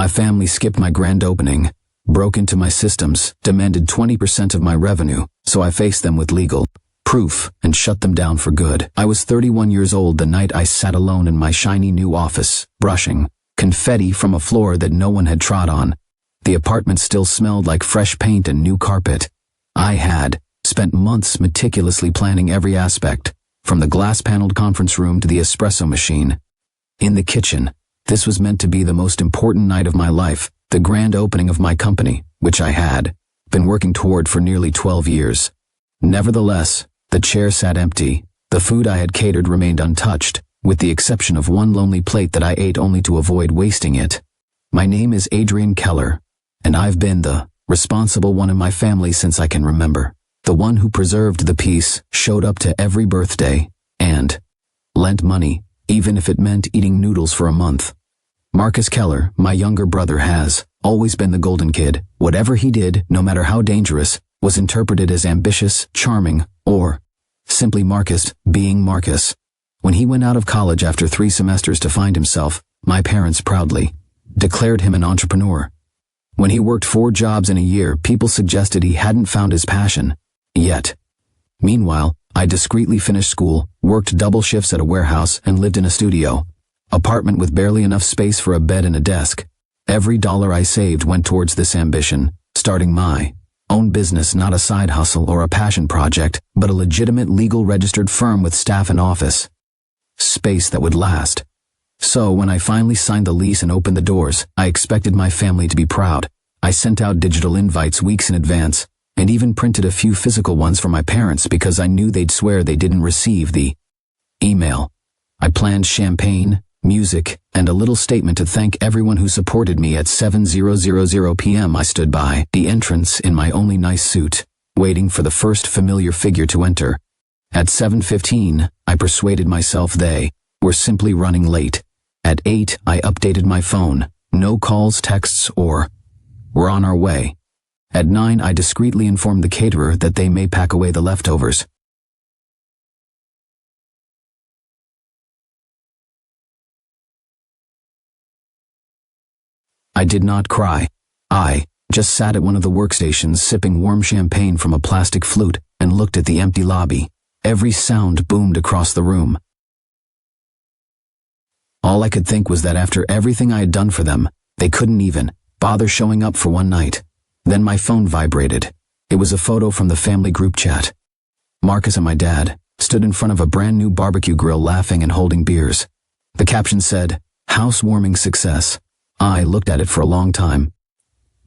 My family skipped my grand opening, broke into my systems, demanded 20% of my revenue, so I faced them with legal proof and shut them down for good. I was 31 years old the night I sat alone in my shiny new office, brushing confetti from a floor that no one had trod on. The apartment still smelled like fresh paint and new carpet. I had spent months meticulously planning every aspect, from the glass-paneled conference room to the espresso machine. In the kitchen, this was meant to be the most important night of my life, the grand opening of my company, which I had been working toward for nearly 12 years. Nevertheless, the chair sat empty. The food I had catered remained untouched, with the exception of one lonely plate that I ate only to avoid wasting it. My name is Adrian Keller, and I've been the responsible one in my family since I can remember. The one who preserved the peace, showed up to every birthday, and lent money, even if it meant eating noodles for a month. Marcus Keller, my younger brother, has always been the golden kid. Whatever he did, no matter how dangerous, was interpreted as ambitious, charming, or simply Marcus being Marcus. When he went out of college after 3 semesters to find himself, my parents proudly declared him an entrepreneur. When he worked 4 jobs in a year, people suggested he hadn't found his passion yet. Meanwhile, I discreetly finished school, worked double shifts at a warehouse, and lived in a studio apartment with barely enough space for a bed and a desk. Every dollar I saved went towards this ambition, starting my own business, not a side hustle or a passion project, but a legitimate legal registered firm with staff and office space that would last. So when I finally signed the lease and opened the doors, I expected my family to be proud. I sent out digital invites weeks in advance, and even printed a few physical ones for my parents because I knew they'd swear they didn't receive the email. I planned champagne, music, and a little statement to thank everyone who supported me. At 7:00 p.m. I stood by the entrance in my only nice suit, waiting for the first familiar figure to enter. At 7:15, I persuaded myself they were simply running late. At 8, I updated my phone. No calls, texts, or "we're on our way." At 9, I discreetly informed the caterer that they may pack away the leftovers. I did not cry. I just sat at one of the workstations sipping warm champagne from a plastic flute and looked at the empty lobby. Every sound boomed across the room. All I could think was that after everything I had done for them, they couldn't even bother showing up for one night. Then my phone vibrated. It was a photo from the family group chat. Marcus and my dad stood in front of a brand new barbecue grill laughing and holding beers. The caption said, "Housewarming success." I looked at it for a long time.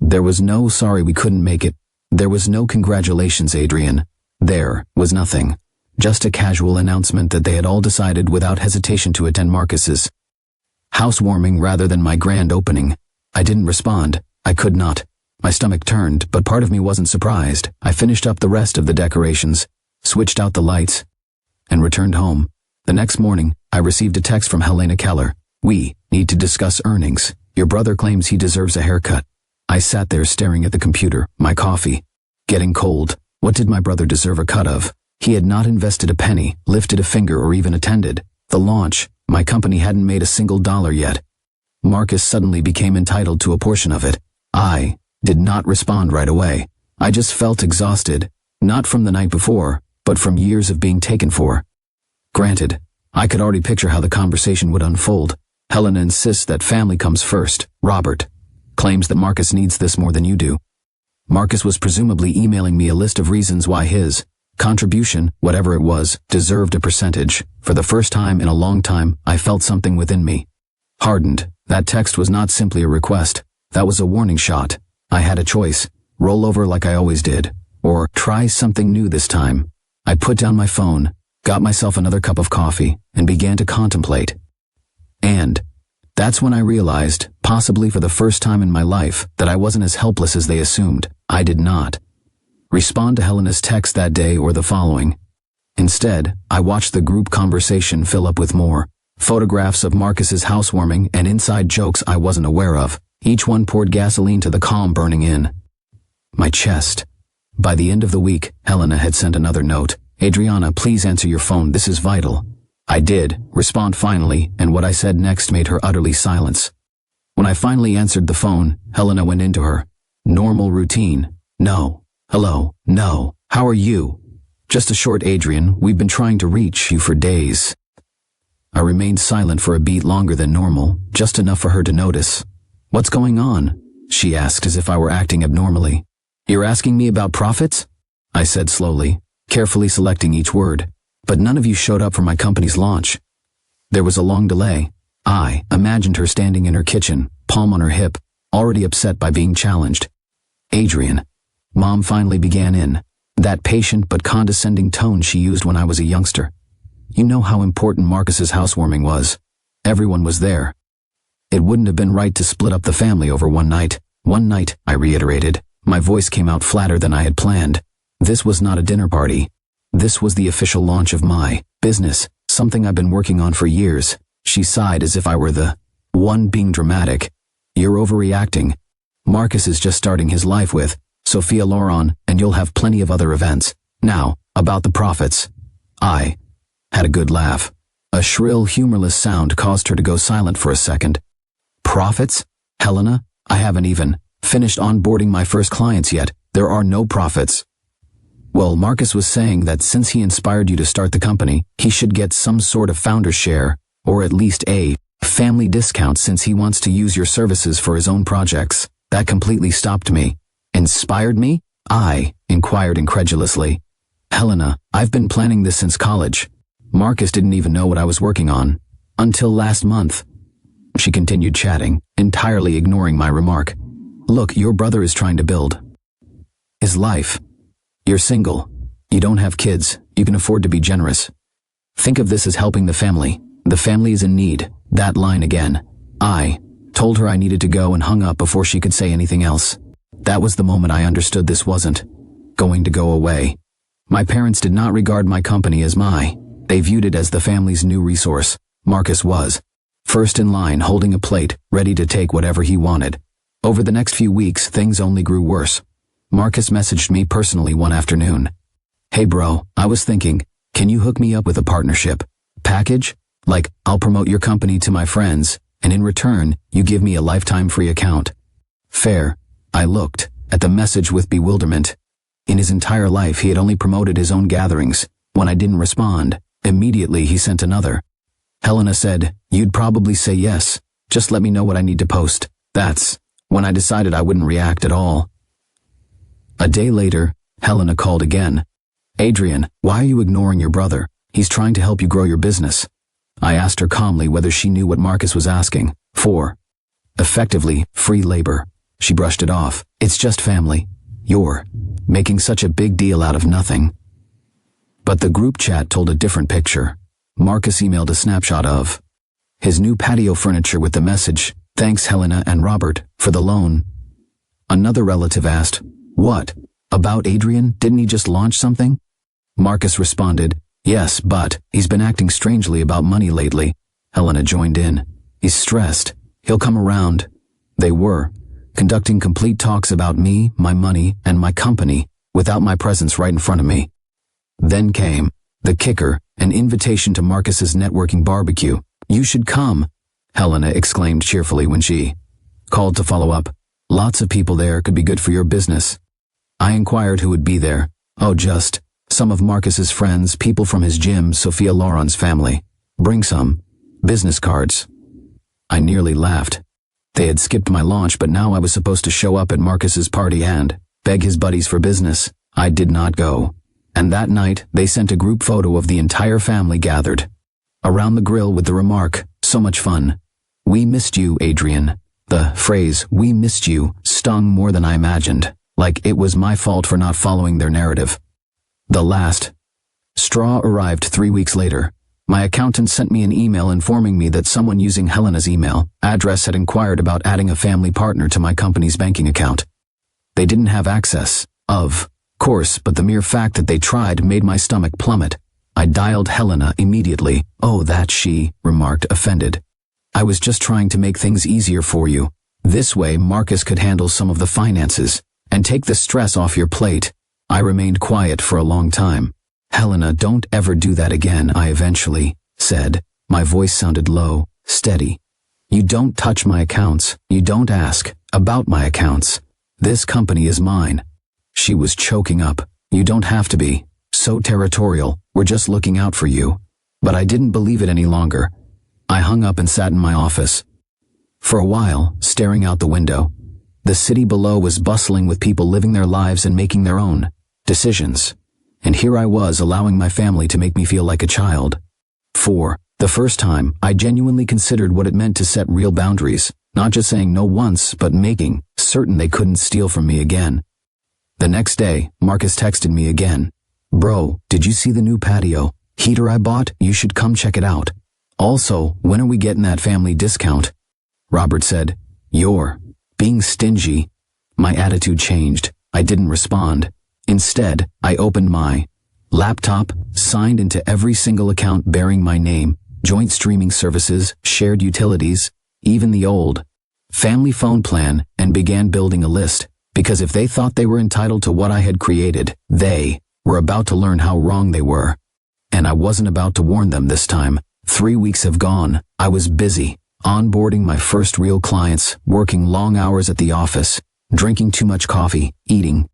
There was no "sorry we couldn't make it." There was no "congratulations, Adrian." There was nothing. Just a casual announcement that they had all decided without hesitation to attend Marcus's housewarming rather than my grand opening. I didn't respond. I could not. My stomach turned, but part of me wasn't surprised. I finished up the rest of the decorations, switched out the lights, and returned home. The next morning, I received a text from Helena Keller. "We need to discuss earnings. Your brother claims he deserves a haircut." I sat there staring at the computer, my coffee getting cold. What did my brother deserve a cut of? He had not invested a penny, lifted a finger, or even attended the launch. My company hadn't made a single dollar yet. Marcus suddenly became entitled to a portion of it. I did not respond right away. I just felt exhausted, not from the night before, but from years of being taken for granted. I could already picture how the conversation would unfold. Helena insists that family comes first. Robert claims that Marcus needs this more than you do. Marcus was presumably emailing me a list of reasons why his contribution, whatever it was, deserved a percentage. For the first time in a long time, I felt something within me hardened. That text was not simply a request. That was a warning shot. I had a choice: roll over like I always did, or try something new this time. I put down my phone, got myself another cup of coffee, and began to contemplate. And that's when I realized, possibly for the first time in my life, that I wasn't as helpless as they assumed. I did not respond to Helena's text that day or the following. Instead, I watched the group conversation fill up with more photographs of Marcus's housewarming and inside jokes I wasn't aware of. Each one poured gasoline to the calm burning in my chest. By the end of the week, Helena had sent another note. "Adriana, please answer your phone. This is vital." I did respond finally, and what I said next made her utterly silence. When I finally answered the phone, Helena went into her normal routine. No. Hello. No. How are you? Just a short, Adrian. We've been trying to reach you for days. I remained silent for a beat longer than normal, just enough for her to notice. What's going on? She asked as if I were acting abnormally. You're asking me about profits? I said slowly, carefully selecting each word. But none of you showed up for my company's launch. There was a long delay. I imagined her standing in her kitchen, palm on her hip, already upset by being challenged. Adrian. Mom finally began in that patient but condescending tone she used when I was a youngster. You know how important Marcus's housewarming was. Everyone was there. It wouldn't have been right to split up the family over one night. One night, I reiterated. My voice came out flatter than I had planned. This was not a dinner party. This was the official launch of my business, something I've been working on for years. She sighed as if I were the one being dramatic. You're overreacting. Marcus is just starting his life with Sophia Loren, and you'll have plenty of other events. Now, about the profits. I had a good laugh. A shrill, humorless sound caused her to go silent for a second. Profits? Helena, I haven't even finished onboarding my first clients yet. There are no profits. Well, Marcus was saying that since he inspired you to start the company, he should get some sort of founder share, or at least a family discount since he wants to use your services for his own projects. That completely stopped me. Inspired me? I inquired incredulously. Helena, I've been planning this since college. Marcus didn't even know what I was working on. Until last month. She continued chatting, entirely ignoring my remark. Look, your brother is trying to build his life. You're single. You don't have kids. You can afford to be generous. Think of this as helping the family. The family is in need. That line again. I told her I needed to go and hung up before she could say anything else. That was the moment I understood this wasn't going to go away. My parents did not regard my company as they viewed it as the family's new resource. Marcus was first in line, holding a plate, ready to take whatever he wanted. Over the next few weeks, things only grew worse. Marcus messaged me personally one afternoon. Hey bro, I was thinking, can you hook me up with a partnership package? Like, I'll promote your company to my friends, and in return, you give me a lifetime free account. Fair. I looked at the message with bewilderment. In his entire life, he had only promoted his own gatherings. When I didn't respond, immediately he sent another. Helena said, you'd probably say yes. Just let me know what I need to post. That's when I decided I wouldn't react at all. A day later, Helena called again. Adrian, why are you ignoring your brother? He's trying to help you grow your business. I asked her calmly whether she knew what Marcus was asking for. Effectively, free labor. She brushed it off. It's just family. You're making such a big deal out of nothing. But the group chat told a different picture. Marcus emailed a snapshot of his new patio furniture with the message, thanks Helena and Robert for the loan. Another relative asked, what? About Adrian? Didn't he just launch something? Marcus responded, yes, but he's been acting strangely about money lately. Helena joined in. He's stressed. He'll come around. They were conducting complete talks about me, my money, and my company without my presence right in front of me. Then came the kicker, an invitation to Marcus's networking barbecue. You should come, Helena exclaimed cheerfully when she called to follow up. Lots of people there, could be good for your business. I inquired who would be there. Oh, just some of Marcus's friends, people from his gym, Sophia Loren's family. Bring some business cards. I nearly laughed. They had skipped my launch, but now I was supposed to show up at Marcus's party and beg his buddies for business. I did not go. And that night, they sent a group photo of the entire family gathered around the grill with the remark, so much fun. We missed you, Adrian. The phrase, we missed you, stung more than I imagined, like it was my fault for not following their narrative. The last straw arrived 3 weeks later. My accountant sent me an email informing me that someone using Helena's email address had inquired about adding a family partner to my company's banking account. They didn't have access, of course, but the mere fact that they tried made my stomach plummet. I dialed Helena immediately. Oh, that she remarked, offended. I was just trying to make things easier for you. This way Marcus could handle some of the finances and take the stress off your plate. I remained quiet for a long time. Helena, don't ever do that again, I eventually said. My voice sounded low, steady. You don't touch my accounts. You don't ask about my accounts. This company is mine. She was choking up. You don't have to be so territorial. We're just looking out for you. But I didn't believe it any longer. I hung up and sat in my office. For a while, staring out the window. The city below was bustling with people living their lives and making their own decisions. And here I was allowing my family to make me feel like a child. For the first time, I genuinely considered what it meant to set real boundaries, not just saying no once, but making certain they couldn't steal from me again. The next day, Marcus texted me again. Bro, did you see the new patio heater I bought? You should come check it out. Also, when are we getting that family discount? Robert said, You're being stingy. My attitude changed. I didn't respond. Instead, I opened my laptop, signed into every single account bearing my name, joint streaming services, shared utilities, even the old family phone plan, and began building a list, because if they thought they were entitled to what I had created, they were about to learn how wrong they were. And I wasn't about to warn them this time. 3 weeks have gone. I was busy, onboarding my first real clients, working long hours at the office, drinking too much coffee, eating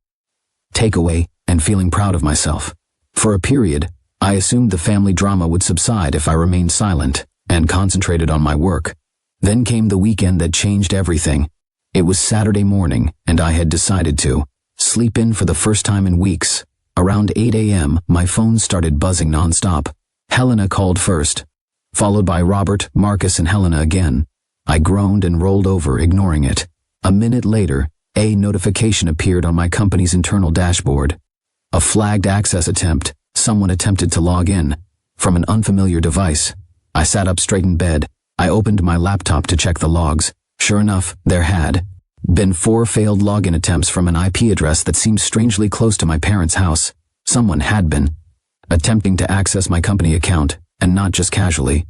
takeaway, and feeling proud of myself. For a period, I assumed the family drama would subside if I remained silent and concentrated on my work. Then came the weekend that changed everything. It was Saturday morning, and I had decided to sleep in for the first time in weeks. Around 8 a.m., my phone started buzzing nonstop. Helena called first, followed by Robert, Marcus, and Helena again. I groaned and rolled over, ignoring it. A minute later, a notification appeared on my company's internal dashboard. A flagged access attempt. Someone attempted to log in from an unfamiliar device. I sat up straight in bed. I opened my laptop to check the logs. Sure enough, there had been 4 failed login attempts from an IP address that seemed strangely close to my parents' house. Someone had been attempting to access my company account, and not just casually.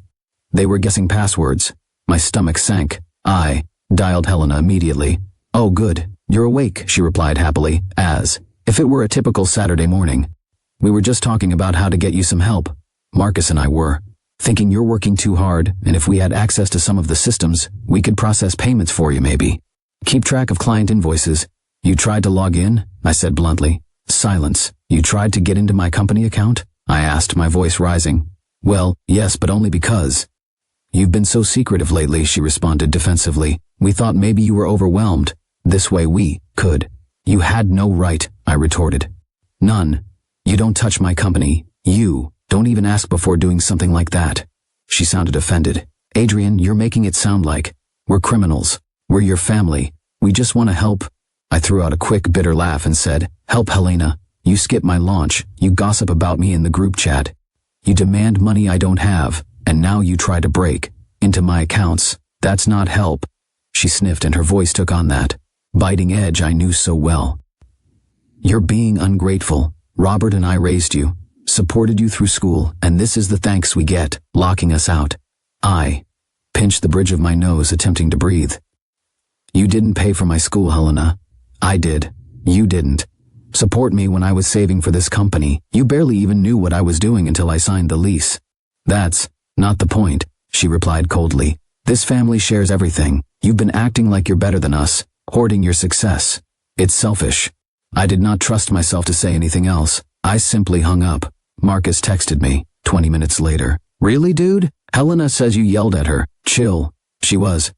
They were guessing passwords. My stomach sank. I dialed Helena immediately. Oh good, you're awake, she replied happily, as if it were a typical Saturday morning. We were just talking about how to get you some help. Marcus and I were thinking you're working too hard, and if we had access to some of the systems, we could process payments for you maybe. Keep track of client invoices. You tried to log in? I said bluntly. Silence. You tried to get into my company account? I asked, my voice rising. Well, yes, but only because you've been so secretive lately, she responded defensively. We thought maybe you were overwhelmed. This way we could. You had no right, I retorted. None. You don't touch my company. You don't even ask before doing something like that. She sounded offended. Adrian, you're making it sound like we're criminals. We're your family. We just want to help. I threw out a quick, bitter laugh and said, Help, Helena. You skip my launch. You gossip about me in the group chat. You demand money I don't have, and now you try to break into my accounts. That's not help. She sniffed and her voice took on that biting edge I knew so well. You're being ungrateful. Robert and I raised you, supported you through school, and this is the thanks we get, locking us out. I pinched the bridge of my nose, attempting to breathe. You didn't pay for my school, Helena. I did. You didn't support me when I was saving for this company. You barely even knew what I was doing until I signed the lease. That's not the point, she replied coldly. This family shares everything. You've been acting like you're better than us, hoarding your success. It's selfish. I did not trust myself to say anything else. I simply hung up. Marcus texted me 20 minutes later. Really, dude? Helena says you yelled at her. Chill. She was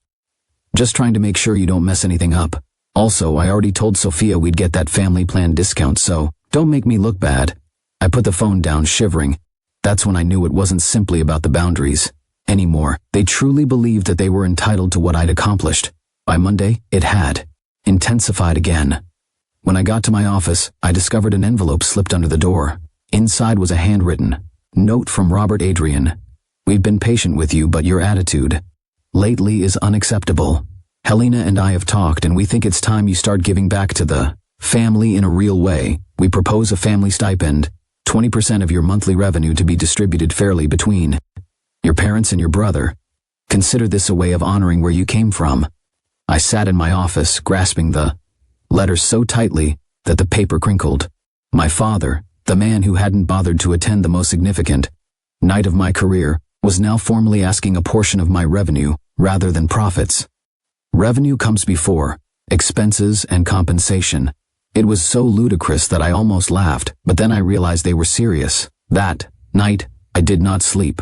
just trying to make sure you don't mess anything up. Also, I already told Sophia we'd get that family plan discount, so don't make me look bad. I put the phone down, shivering. That's when I knew it wasn't simply about the boundaries anymore. They truly believed that they were entitled to what I'd accomplished. By Monday, it had intensified again. When I got to my office, I discovered an envelope slipped under the door. Inside was a handwritten note from Robert. Adrian, we've been patient with you, but your attitude lately is unacceptable. Helena and I have talked, and we think it's time you start giving back to the family in a real way. We propose a family stipend, 20% of your monthly revenue to be distributed fairly between your parents and your brother. Consider this a way of honoring where you came from. I sat in my office, grasping the letter so tightly that the paper crinkled. My father, the man who hadn't bothered to attend the most significant night of my career, was now formally asking a portion of my revenue rather than profits. Revenue comes before expenses and compensation. It was so ludicrous that I almost laughed, but then I realized they were serious. That night, I did not sleep.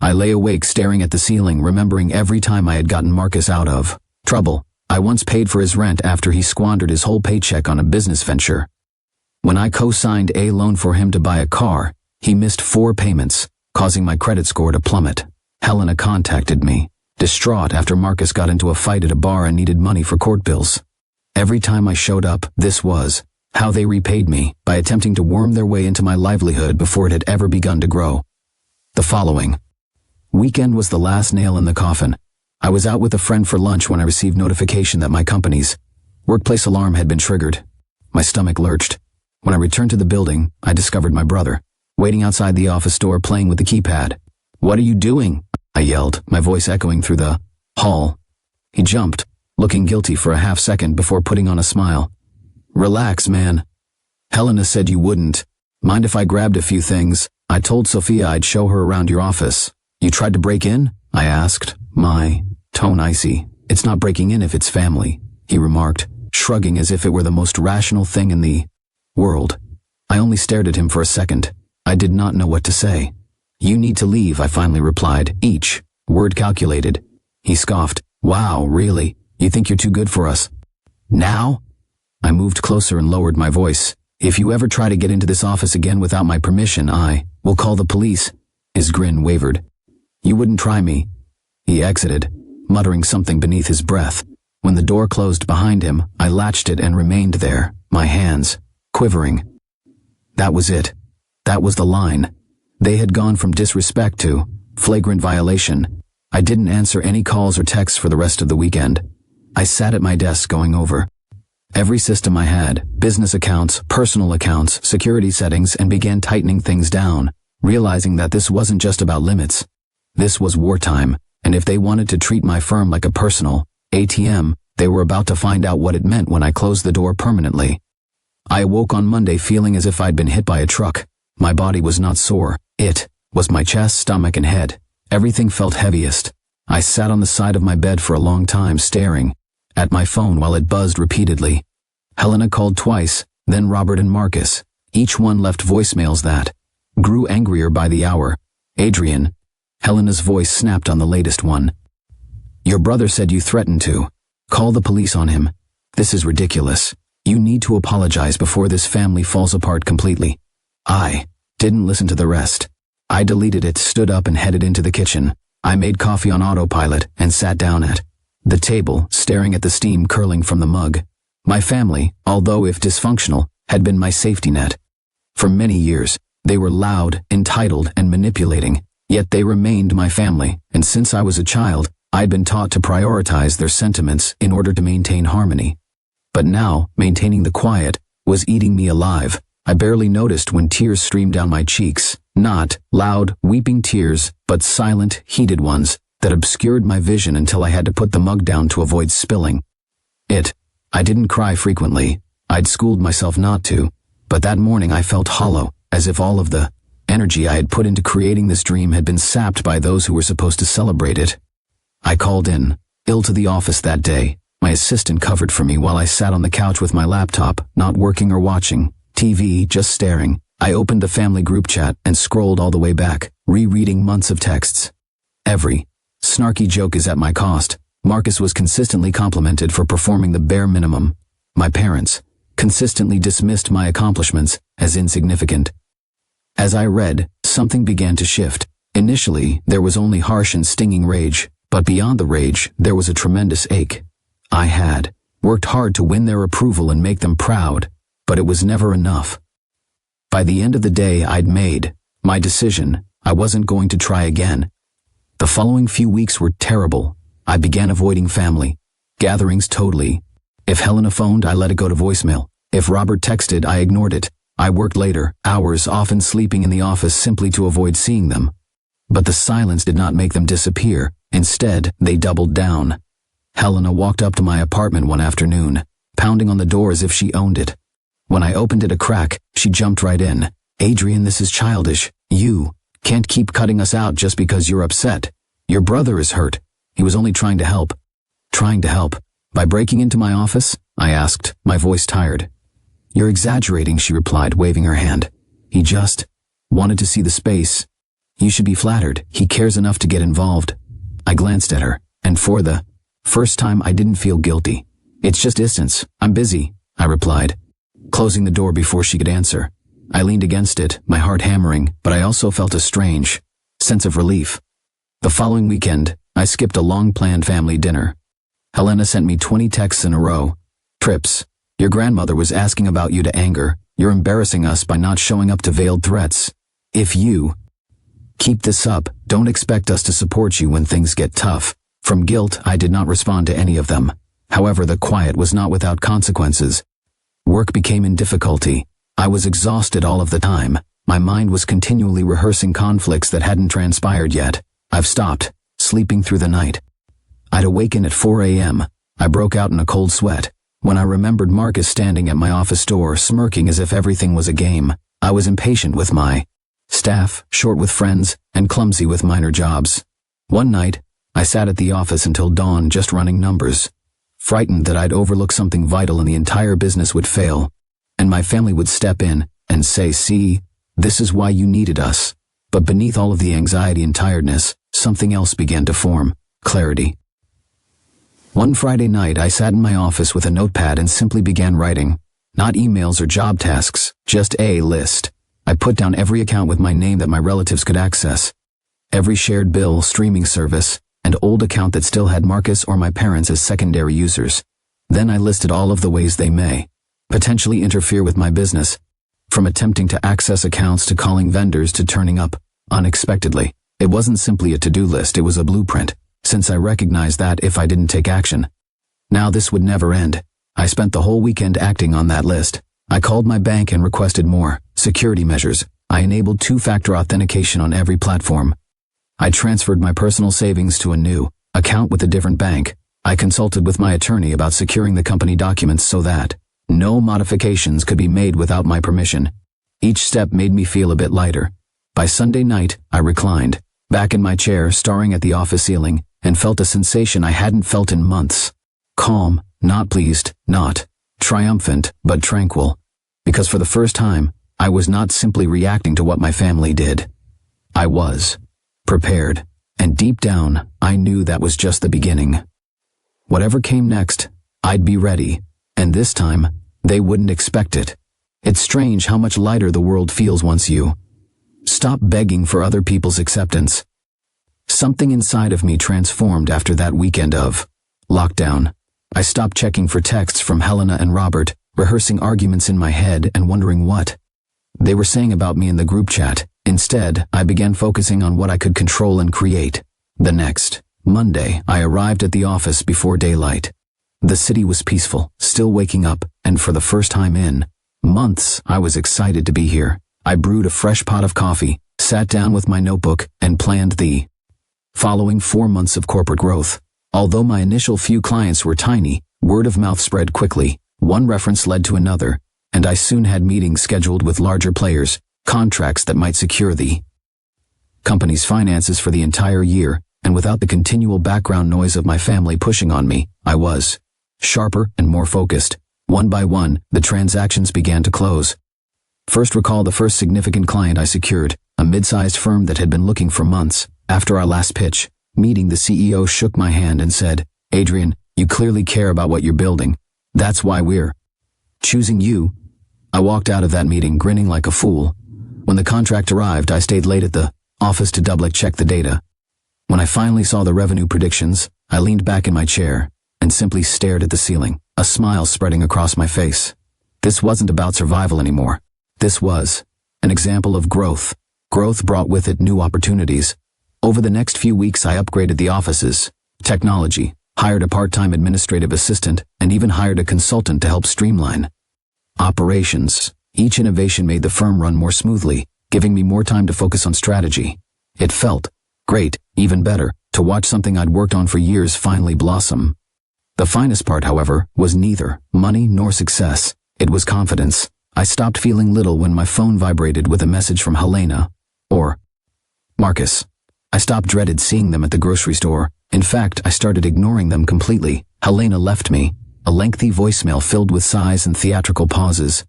I lay awake staring at the ceiling, remembering every time I had gotten Marcus out of trouble. I once paid for his rent after he squandered his whole paycheck on a business venture. When I co-signed a loan for him to buy a car, he missed 4 payments, causing my credit score to plummet. Helena contacted me, distraught after Marcus got into a fight at a bar and needed money for court bills. Every time I showed up, this was how they repaid me, by attempting to worm their way into my livelihood before it had ever begun to grow. The following weekend was the last nail in the coffin. I was out with a friend for lunch when I received notification that my company's workplace alarm had been triggered. My stomach lurched. When I returned to the building, I discovered my brother, waiting outside the office door playing with the keypad. "What are you doing?" I yelled, my voice echoing through the hall. He jumped, looking guilty for a half second before putting on a smile. "Relax, man. Helena said you wouldn't. Mind if I grabbed a few things? I told Sophia I'd show her around your office." "You tried to break in?" I asked, my tone icy. "It's not breaking in if it's family," he remarked, shrugging as if it were the most rational thing in the world. I only stared at him for a second. I did not know what to say. "You need to leave," I finally replied, each word calculated. He scoffed. "Wow, really? You think you're too good for us? Now?" I moved closer and lowered my voice. "If you ever try to get into this office again without my permission, I will call the police." His grin wavered. "You wouldn't try me." He exited, muttering something beneath his breath. When the door closed behind him, I latched it and remained there, my hands quivering. That was it. That was the line. They had gone from disrespect to flagrant violation. I didn't answer any calls or texts for the rest of the weekend. I sat at my desk going over every system I had, business accounts, personal accounts, security settings, and began tightening things down, realizing that this wasn't just about limits. This was wartime, and if they wanted to treat my firm like a personal ATM, they were about to find out what it meant when I closed the door permanently. I awoke on Monday feeling as if I'd been hit by a truck. My body was not sore. It was my chest, stomach, and head. Everything felt heaviest. I sat on the side of my bed for a long time, staring at my phone while it buzzed repeatedly. Helena called twice, then Robert and Marcus. Each one left voicemails that grew angrier by the hour. "Adrian," Helena's voice snapped on the latest one. "Your brother said you threatened to call the police on him. This is ridiculous. You need to apologize before this family falls apart completely." I didn't listen to the rest. I deleted it, stood up, and headed into the kitchen. I made coffee on autopilot and sat down at the table, staring at the steam curling from the mug. My family, although if dysfunctional, had been my safety net. For many years, they were loud, entitled, and manipulating, yet they remained my family, and since I was a child, I'd been taught to prioritize their sentiments in order to maintain harmony. But now, maintaining the quiet was eating me alive. I barely noticed when tears streamed down my cheeks, not loud, weeping tears, but silent, heated ones that obscured my vision until I had to put the mug down to avoid spilling it. I didn't cry frequently. I'd schooled myself not to, but that morning I felt hollow, as if all of the energy I had put into creating this dream had been sapped by those who were supposed to celebrate it. I called in, ill, to the office that day. My assistant covered for me while I sat on the couch with my laptop, not working or watching TV, just staring. I opened the family group chat and scrolled all the way back, rereading months of texts. Every snarky joke is at my cost. Marcus was consistently complimented for performing the bare minimum. My parents consistently dismissed my accomplishments as insignificant. As I read, something began to shift. Initially, there was only harsh and stinging rage, but beyond the rage, there was a tremendous ache. I had worked hard to win their approval and make them proud, but it was never enough. By the end of the day, I'd made my decision. I wasn't going to try again. The following few weeks were terrible. I began avoiding family gatherings totally. If Helena phoned, I let it go to voicemail. If Robert texted, I ignored it. I worked later, hours, often sleeping in the office simply to avoid seeing them. But the silence did not make them disappear. Instead, they doubled down. Helena walked up to my apartment one afternoon, pounding on the door as if she owned it. When I opened it a crack, she jumped right in. "Adrian, this is childish. You can't keep cutting us out just because you're upset. Your brother is hurt. He was only trying to help. Trying to help. By breaking into my office? I asked, my voice tired. You're exaggerating, she replied, waving her hand. He just wanted to see the space. You should be flattered. He cares enough to get involved. I glanced at her, and for the first time I didn't feel guilty. It's just distance. I'm busy, I replied, closing the door before she could answer. I leaned against it, my heart hammering, but I also felt a strange sense of relief. The following weekend, I skipped a long-planned family dinner. Helena sent me 20 texts in a row. Trips. Your grandmother was asking about you to anger. You're embarrassing us by not showing up to veiled threats. If you keep this up, don't expect us to support you when things get tough. From guilt, I did not respond to any of them. However, the quiet was not without consequences. Work became in difficulty. I was exhausted all of the time. My mind was continually rehearsing conflicts that hadn't transpired yet. I've stopped sleeping through the night. I'd awaken at 4 a.m. I broke out in a cold sweat. When I remembered Marcus standing at my office door, smirking as if everything was a game, I was impatient with my staff, short with friends, and clumsy with minor jobs. One night, I sat at the office until dawn just running numbers, frightened that I'd overlook something vital and the entire business would fail, and my family would step in and say, see, this is why you needed us. But beneath all of the anxiety and tiredness, something else began to form: clarity. One Friday night, I sat in my office with a notepad and simply began writing. Not emails or job tasks, just a list. I put down every account with my name that my relatives could access, every shared bill, streaming service, and old account that still had Marcus or my parents as secondary users. Then I listed all of the ways they may potentially interfere with my business, from attempting to access accounts to calling vendors to turning up unexpectedly. It wasn't simply a to-do list, it was a blueprint, since I recognized that if I didn't take action, now this would never end. I spent the whole weekend acting on that list. I called my bank and requested more security measures. I enabled two-factor authentication on every platform. I transferred my personal savings to a new account with a different bank. I consulted with my attorney about securing the company documents so that no modifications could be made without my permission. Each step made me feel a bit lighter. By Sunday night, I reclined back in my chair, staring at the office ceiling, and felt a sensation I hadn't felt in months. Calm, not pleased, not triumphant, but tranquil. Because for the first time, I was not simply reacting to what my family did. I was prepared, and deep down, I knew that was just the beginning. Whatever came next, I'd be ready, and this time, they wouldn't expect it. It's strange how much lighter the world feels once you stop begging for other people's acceptance. Something inside of me transformed after that weekend of lockdown. I stopped checking for texts from Helena and Robert, rehearsing arguments in my head and wondering what they were saying about me in the group chat. Instead, I began focusing on what I could control and create. The next Monday, I arrived at the office before daylight. The city was peaceful, still waking up, and for the first time in months, I was excited to be here. I brewed a fresh pot of coffee, sat down with my notebook, and planned the following 4 months of corporate growth. Although my initial few clients were tiny, word of mouth spread quickly. One reference led to another, and I soon had meetings scheduled with larger players, contracts that might secure the company's finances for the entire year, and without the continual background noise of my family pushing on me, I was sharper and more focused. One by one, the transactions began to close. First, recall the first significant client I secured, a mid-sized firm that had been looking for months. After our last pitch meeting, the CEO shook my hand and said, "Adrian, you clearly care about what you're building. That's why we're choosing you." I walked out of that meeting grinning like a fool. When the contract arrived, I stayed late at the office to double-check the data. When I finally saw the revenue predictions, I leaned back in my chair and simply stared at the ceiling, a smile spreading across my face. This wasn't about survival anymore. This was an example of growth. Growth brought with it new opportunities. Over the next few weeks, I upgraded the office's technology, hired a part-time administrative assistant, and even hired a consultant to help streamline operations. Each innovation made the firm run more smoothly, giving me more time to focus on strategy. It felt great, even better, to watch something I'd worked on for years finally blossom. The finest part, however, was neither money nor success. It was confidence. I stopped feeling little when my phone vibrated with a message from Helena or Marcus. I stopped dreaded seeing them at the grocery store. In fact, I started ignoring them completely. Helena left me, a lengthy voicemail filled with sighs and theatrical pauses.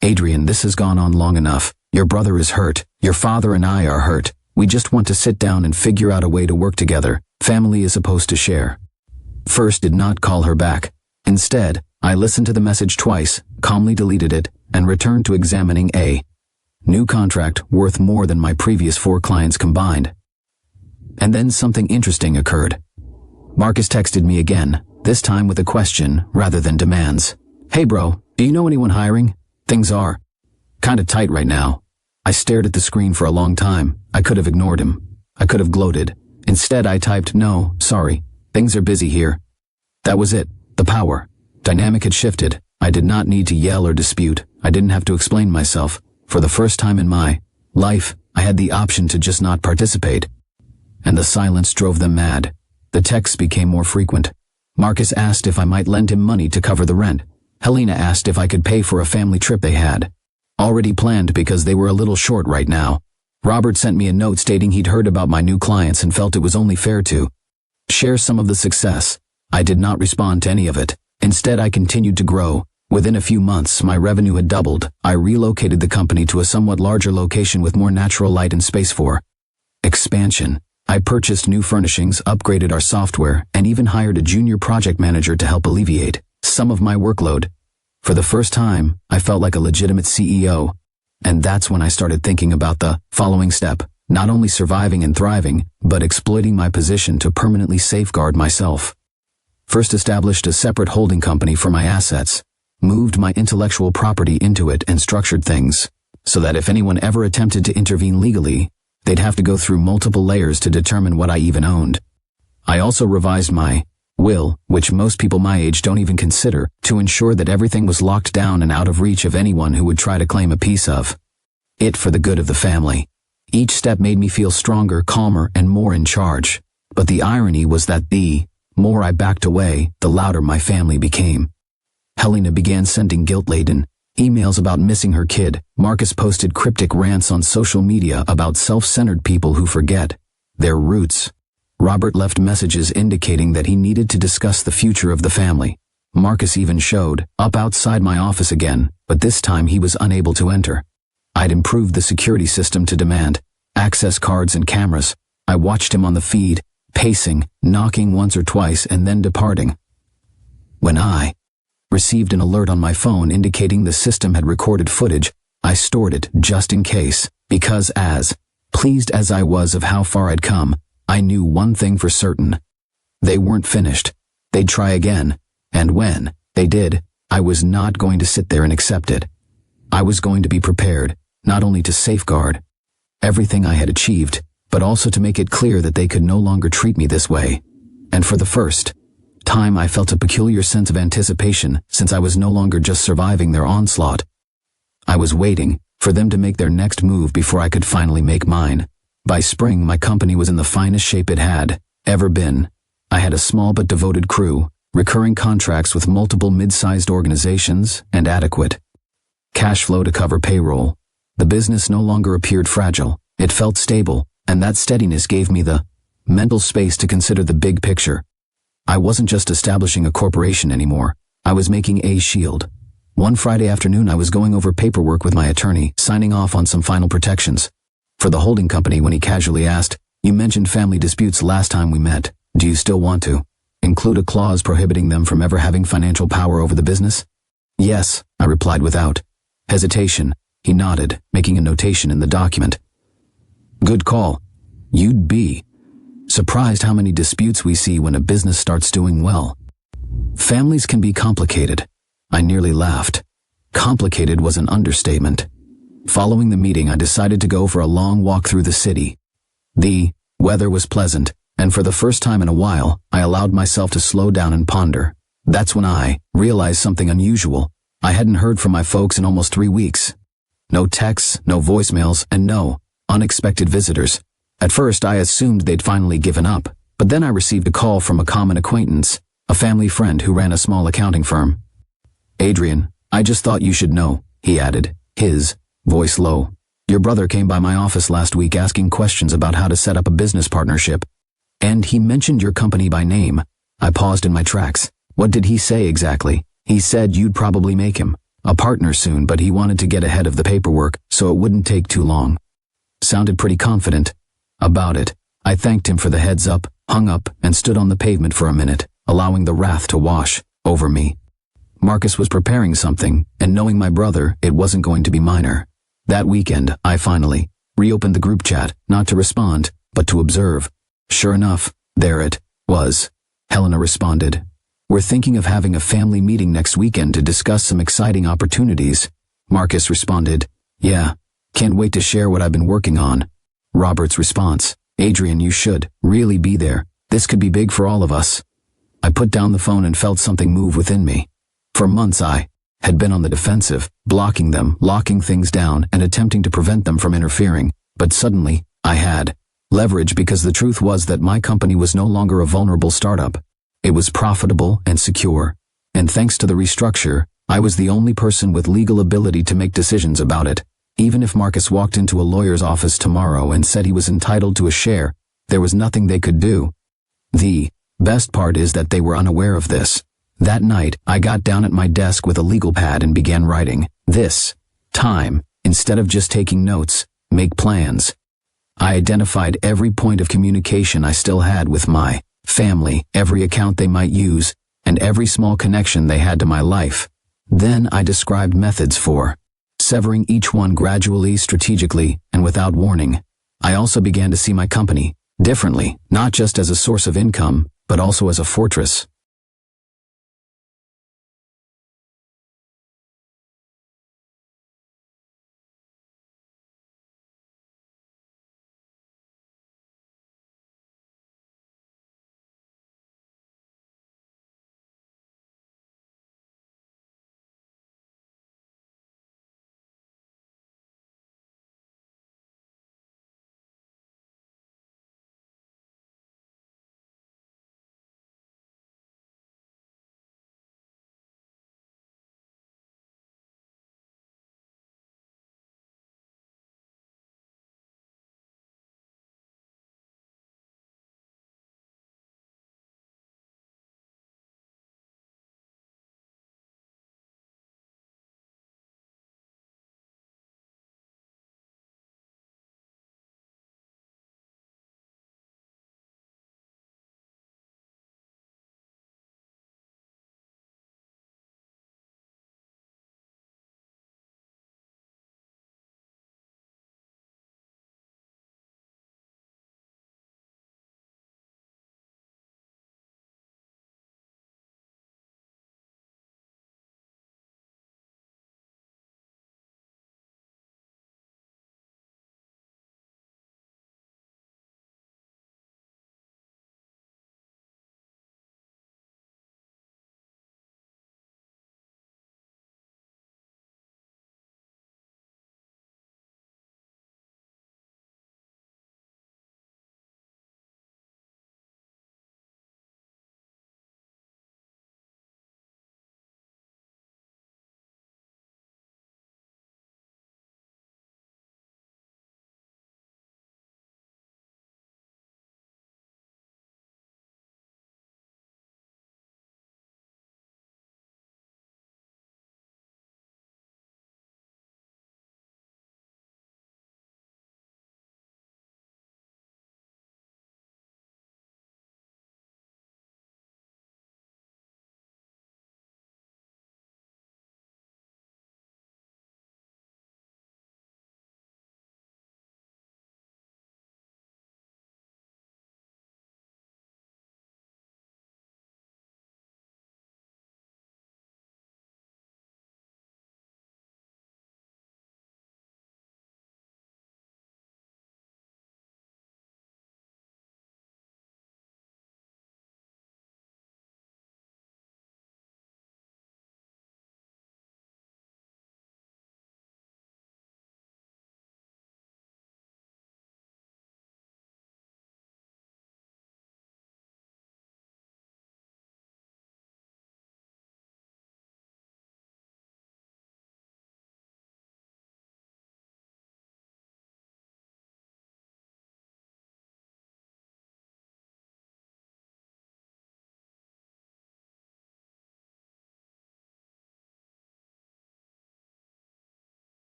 Adrian, this has gone on long enough. Your brother is hurt. Your father and I are hurt. We just want to sit down and figure out a way to work together. Family is supposed to share. First did not call her back. Instead, I listened to the message twice, calmly deleted it, and returned to examining a new contract worth more than my previous 4 clients combined. And then something interesting occurred. Marcus texted me again, this time with a question rather than demands. Hey bro, do you know anyone hiring? Things are kinda tight right now. I stared at the screen for a long time. I could have ignored him. I could have gloated. Instead I typed, no, sorry, things are busy here. That was it. The power dynamic had shifted. I did not need to yell or dispute. I didn't have to explain myself. For the first time in my life, I had the option to just not participate. And the silence drove them mad. The texts became more frequent. Marcus asked if I might lend him money to cover the rent. Helena asked if I could pay for a family trip they had already planned because they were a little short right now. Robert sent me a note stating he'd heard about my new clients and felt it was only fair to share some of the success. I did not respond to any of it. Instead, I continued to grow. Within a few months, my revenue had doubled. I relocated the company to a somewhat larger location with more natural light and space for expansion. I purchased new furnishings, upgraded our software, and even hired a junior project manager to help alleviate some of my workload. For the first time, I felt like a legitimate CEO. And that's when I started thinking about the following step, not only surviving and thriving, but exploiting my position to permanently safeguard myself. First established a separate holding company for my assets, moved my intellectual property into it and structured things so that if anyone ever attempted to intervene legally, they'd have to go through multiple layers to determine what I even owned. I also revised my will, which most people my age don't even consider, to ensure that everything was locked down and out of reach of anyone who would try to claim a piece of it for the good of the family. Each step made me feel stronger, calmer, and more in charge. But the irony was that the more I backed away, the louder my family became. Helena began sending guilt-laden emails about missing her kid. Marcus posted cryptic rants on social media about self-centered people who forget their roots. Robert left messages indicating that he needed to discuss the future of the family. Marcus even showed up outside my office again, but this time he was unable to enter. I'd improved the security system to demand access cards and cameras. I watched him on the feed, pacing, knocking once or twice and then departing. When I received an alert on my phone indicating the system had recorded footage, I stored it just in case, because as pleased as I was of how far I'd come, I knew one thing for certain. They weren't finished. They'd try again, and when they did, I was not going to sit there and accept it. I was going to be prepared, not only to safeguard everything I had achieved, but also to make it clear that they could no longer treat me this way. And for the first time, I felt a peculiar sense of anticipation, since I was no longer just surviving their onslaught. I was waiting for them to make their next move before I could finally make mine. By spring, my company was in the finest shape it had ever been. I had a small but devoted crew, recurring contracts with multiple mid-sized organizations, and adequate cash flow to cover payroll. The business no longer appeared fragile. It felt stable, and that steadiness gave me the mental space to consider the big picture. I wasn't just establishing a corporation anymore. I was making a shield. One Friday afternoon, I was going over paperwork with my attorney, signing off on some final protections for the holding company when he casually asked, "You mentioned family disputes last time we met. Do you still want to include a clause prohibiting them from ever having financial power over the business?" "Yes," I replied without hesitation. He nodded, making a notation in the document. "Good call. You'd be surprised how many disputes we see when a business starts doing well. Families can be complicated." I nearly laughed. Complicated was an understatement. Following the meeting, I decided to go for a long walk through the city. The weather was pleasant, and for the first time in a while, I allowed myself to slow down and ponder. That's when I realized something unusual. I hadn't heard from my folks in almost 3 weeks. No texts, no voicemails, and no unexpected visitors. At first, I assumed they'd finally given up, but then I received a call from a common acquaintance, a family friend who ran a small accounting firm. "Adrian, I just thought you should know," he added, his voice low. Your brother came by my office last week asking questions about how to set up a business partnership. And he mentioned your company by name. I paused in my tracks. What did he say exactly? He said you'd probably make him a partner soon, but he wanted to get ahead of the paperwork so it wouldn't take too long. Sounded pretty confident about it. I thanked him for the heads up, hung up, and stood on the pavement for a minute, allowing the wrath to wash over me. Marcus was preparing something, and knowing my brother, it wasn't going to be minor. That weekend, I finally reopened the group chat, not to respond, but to observe. Sure enough, there it was. Helena responded. We're thinking of having a family meeting next weekend to discuss some exciting opportunities. Marcus responded. Yeah, can't wait to share what I've been working on. Robert's response. Adrian, you should really be there. This could be big for all of us. I put down the phone and felt something move within me. For months I had been on the defensive, blocking them, locking things down, and attempting to prevent them from interfering. But suddenly, I had leverage because the truth was that my company was no longer a vulnerable startup. It was profitable and secure. And thanks to the restructure, I was the only person with legal ability to make decisions about it. Even if Marcus walked into a lawyer's office tomorrow and said he was entitled to a share, there was nothing they could do. The best part is that they were unaware of this. That night, I got down at my desk with a legal pad and began writing. This time, instead of just taking notes, make plans. I identified every point of communication I still had with my family, every account they might use, and every small connection they had to my life. Then I described methods for severing each one gradually, strategically, and without warning. I also began to see my company differently, not just as a source of income, but also as a fortress.